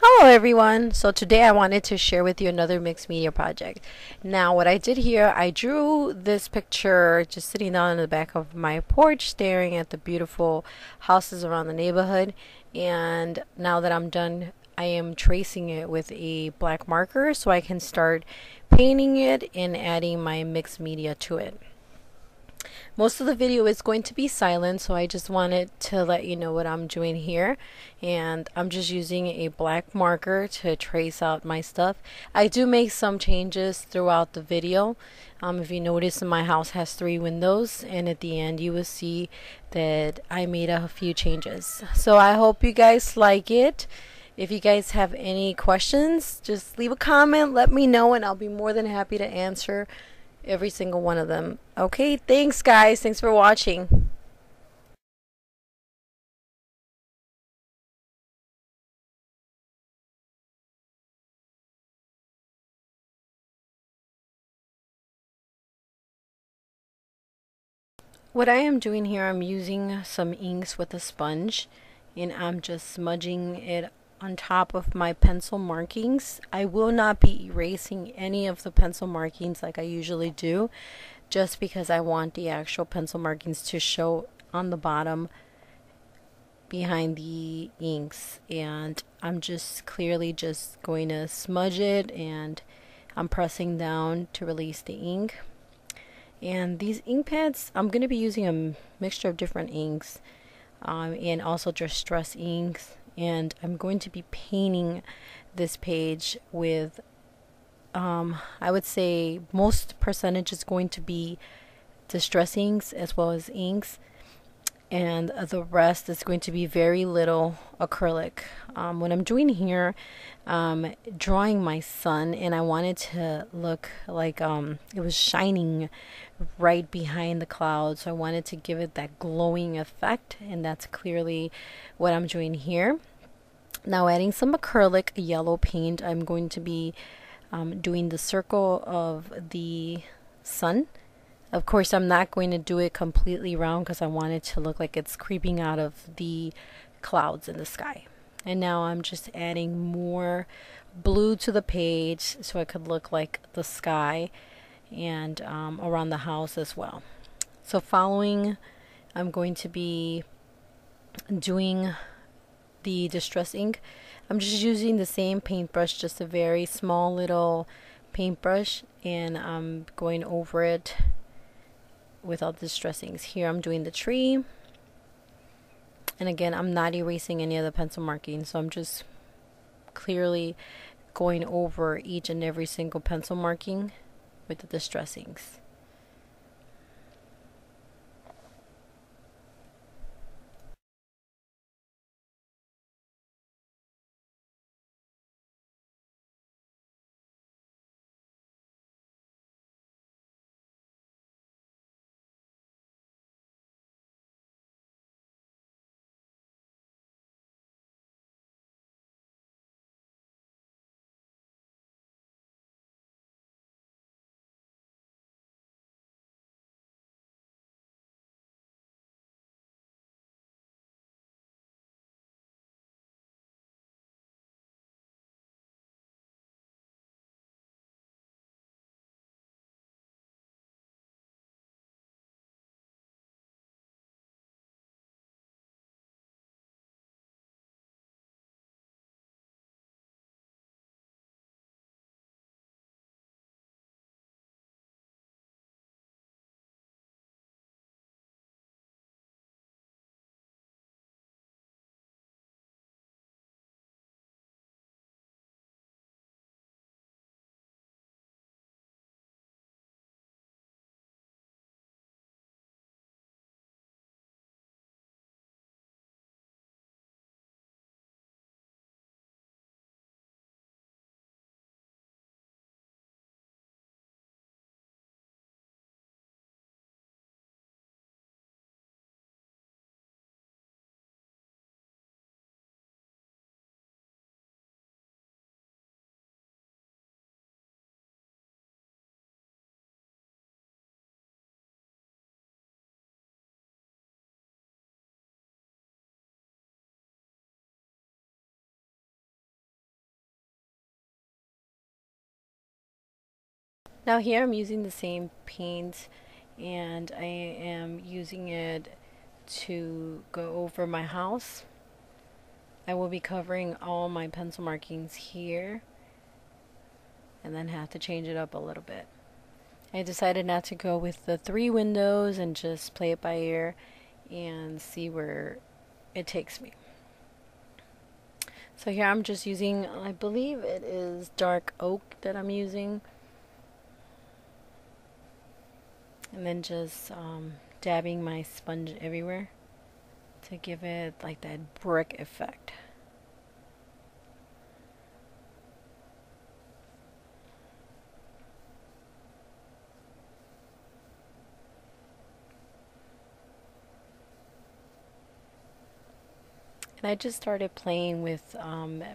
Hello everyone. So today I wanted to share with you another mixed media project. Now what I did here, I drew this picture just sitting down in the back of my porch staring at the beautiful houses around the neighborhood, and now that I'm done I am tracing it with a black marker so I can start painting it and adding my mixed media to it. Most of the video is going to be silent, so I just wanted to let you know what I'm doing here. And I'm just using a black marker to trace out my stuff. I do make some changes throughout the video. If you notice, my house has 3 windows, and at the end you will see that I made a few changes. So I hope you guys like it. If you guys have any questions, just leave a comment, let me know, and I'll be more than happy to answer every single one of them. Okay, thanks guys. Thanks for watching. What I am doing here, I'm using some inks with a sponge, and I'm just smudging it on top of my pencil markings. I will not be erasing any of the pencil markings like I usually do, just because I want the actual pencil markings to show on the bottom behind the inks. And I'm just clearly just going to smudge it, and I'm pressing down to release the ink. And these ink pads, I'm going to be using a mixture of different inks, and also distress inks, and I'm going to be painting this page with I would say most percentage is going to be distress inks as well as inks, and the rest is going to be very little acrylic. What I'm doing here, drawing my sun, and I wanted to look like it was shining right behind the clouds, so I wanted to give it that glowing effect, and that's clearly what I'm doing here. Now adding some acrylic yellow paint, I'm going to be doing the circle of the sun. Of course, I'm not going to do it completely round because I want it to look like it's creeping out of the clouds in the sky. And now I'm just adding more blue to the page so it could look like the sky, and around the house as well. So following, I'm going to be doing the distress ink. I'm just using the same paintbrush, just a very small little paintbrush, and I'm going over it with all the distress inks. Here I'm doing the tree, and again I'm not erasing any of the pencil markings, so I'm just clearly going over each and every single pencil marking with the distress inks. Now here I'm using the same paint, and I am using it to go over my house. I will be covering all my pencil markings here and then have to change it up a little bit. I decided not to go with the 3 windows and just play it by ear and see where it takes me. So here I'm just using, I believe it is dark oak that I'm using. And then just dabbing my sponge everywhere to give it like that brick effect. And I just started playing with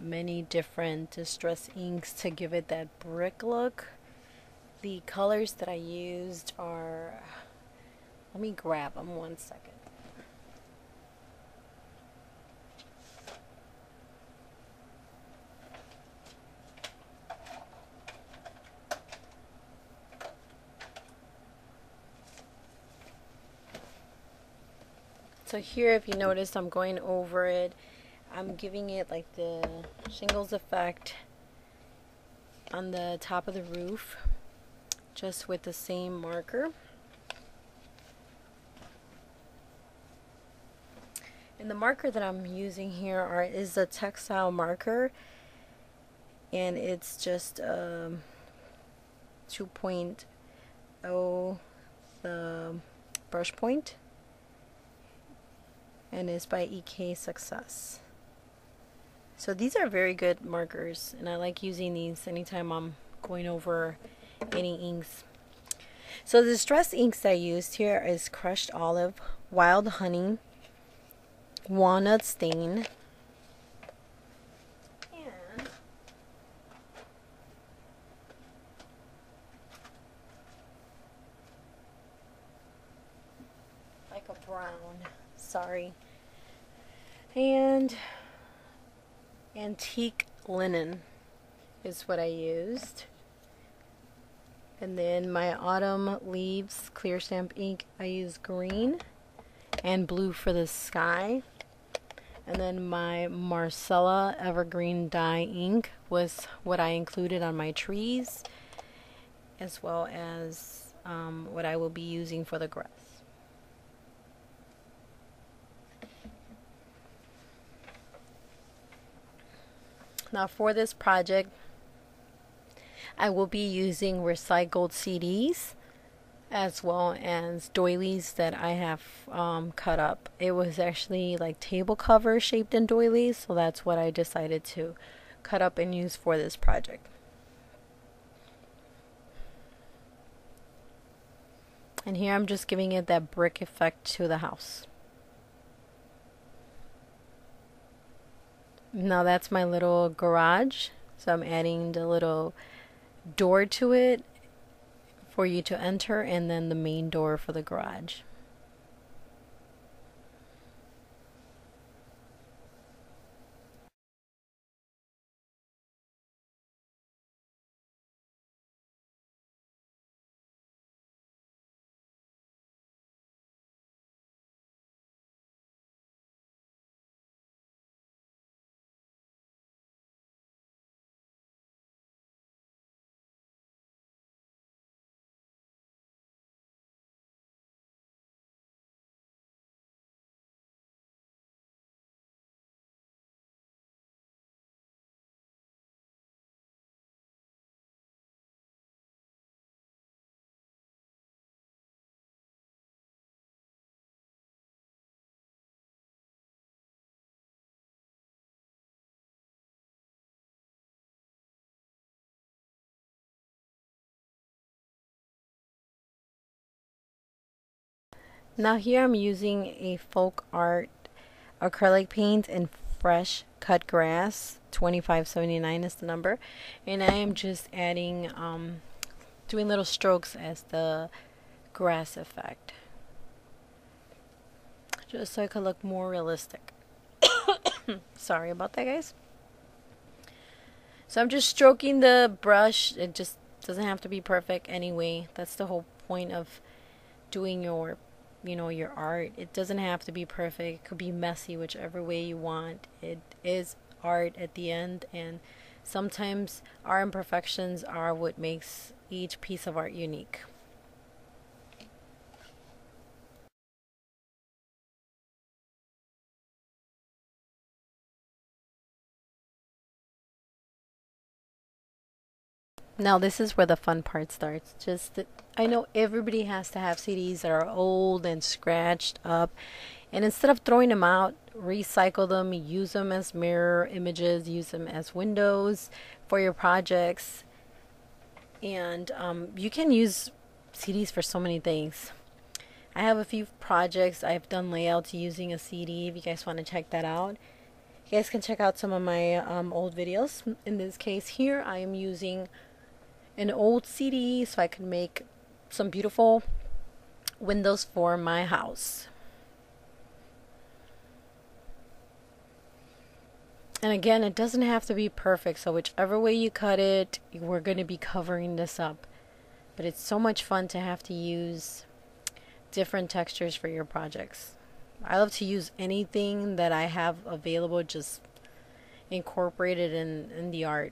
many different distress inks to give it that brick look. The colors that I used are, let me grab them 1 second. So here, if you notice, I'm going over it. I'm giving it like the shingles effect on the top of the roof, just with the same marker. And the marker that I'm using here is a textile marker, and it's just 2.0 the brush point, and it's by EK Success. So these are very good markers, and I like using these anytime I'm going over any inks. So the distress inks I used here is crushed olive, wild honey, walnut stain, and like a brown, sorry, and antique linen is what I used. And then my autumn leaves clear stamp ink, I used green and blue for the sky. And then my Marcella evergreen dye ink was what I included on my trees, as well as what I will be using for the grass. Now for this project, I will be using recycled CDs as well as doilies that I have cut up. It was actually like table cover shaped in doilies, so that's what I decided to cut up and use for this project. And here I'm just giving it that brick effect to the house. Now that's my little garage, so I'm adding the little door to it for you to enter, and then the main door for the garage. Now here I'm using a folk art acrylic paint in fresh cut grass. 2579 is the number, and I am just adding doing little strokes as the grass effect, just so it could look more realistic. Sorry about that, guys. So I'm just stroking the brush, just Doesn't have to be perfect anyway. That's the whole point of doing your, your art. It doesn't have to be perfect. It could be messy, whichever way you want. It is art at the end, and sometimes our imperfections are what makes each piece of art unique. Now, this is where the fun part starts. Just that I know everybody has to have CDs that are old and scratched up, and instead of throwing them out, recycle them, use them as mirror images, use them as windows for your projects. And you can use CDs for so many things. I have a few projects I've done layouts using a CD. If you guys want to check that out, you guys can check out some of my old videos. In this case here, I am using an old CD so I can make some beautiful windows for my house. And again, it doesn't have to be perfect, so whichever way you cut it, we're going to be covering this up. But it's so much fun to have to use different textures for your projects. I love to use anything that I have available, just incorporate it in the art.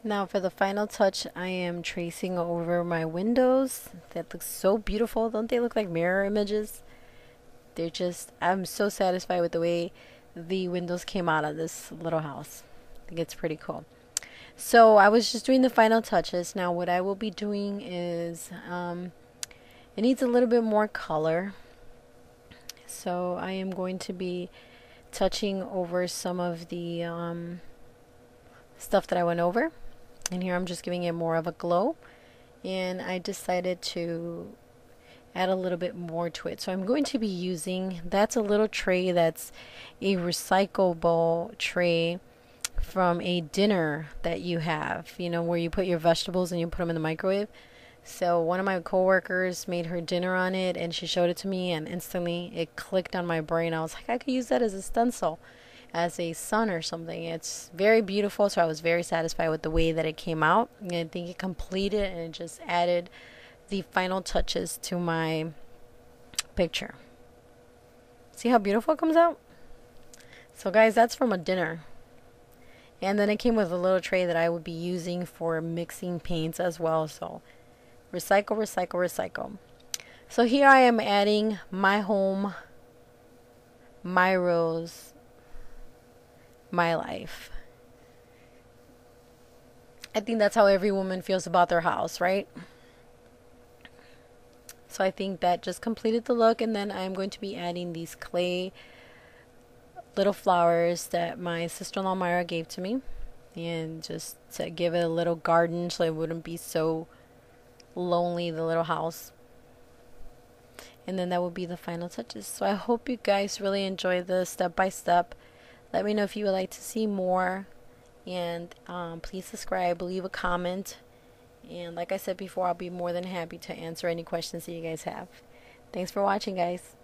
Now for the final touch, I am tracing over my windows. That looks so beautiful. Don't they look like mirror images? They're just, I'm so satisfied with the way the windows came out of this little house. I think it's pretty cool. So I was just doing the final touches. Now what I will be doing is, it needs a little bit more color. So I am going to be touching over some of the stuff that I went over. And here I'm just giving it more of a glow. And I decided to add a little bit more to it. So I'm going to be using, that's a little tray that's a recyclable tray from a dinner that you have, you know, where you put your vegetables and you put them in the microwave. So one of my coworkers made her dinner on it and she showed it to me and instantly it clicked on my brain. I was like, I could use that as a stencil, as a sun or something. It's very beautiful, so I was very satisfied with the way that it came out. And I think it completed and it just added the final touches to my picture. See how beautiful it comes out? So guys, that's from a dinner. And then it came with a little tray that I would be using for mixing paints as well. So recycle, recycle, recycle. So here I am adding my home, my rose, my life. I think that's how every woman feels about their house, right? So I think that just completed the look, and then I'm going to be adding these clay little flowers that my sister-in-law Myra gave to me, and just to give it a little garden so it wouldn't be so lonely, the little house. And then that would be the final touches. So I hope you guys really enjoy the step-by-step. Let me know if you would like to see more, and please subscribe, leave a comment, and like I said before, I'll be more than happy to answer any questions that you guys have. Thanks for watching, guys.